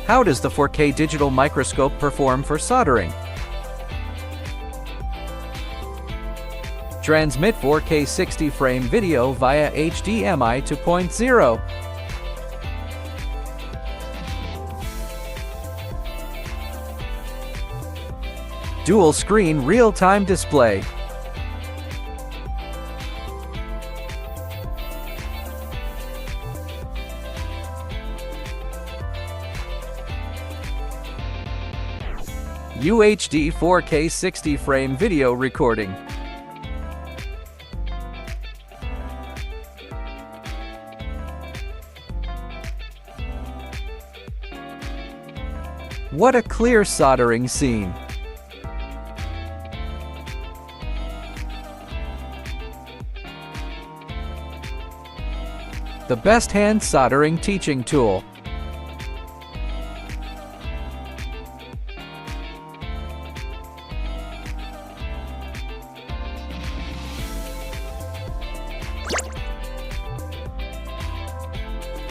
How does the 4K digital microscope perform for soldering? Transmit 4K 60-frame video via HDMI 2.0. Dual screen real-time display. UHD 4K 60-frame video recording. What a clear soldering scene! The best hand soldering teaching tool.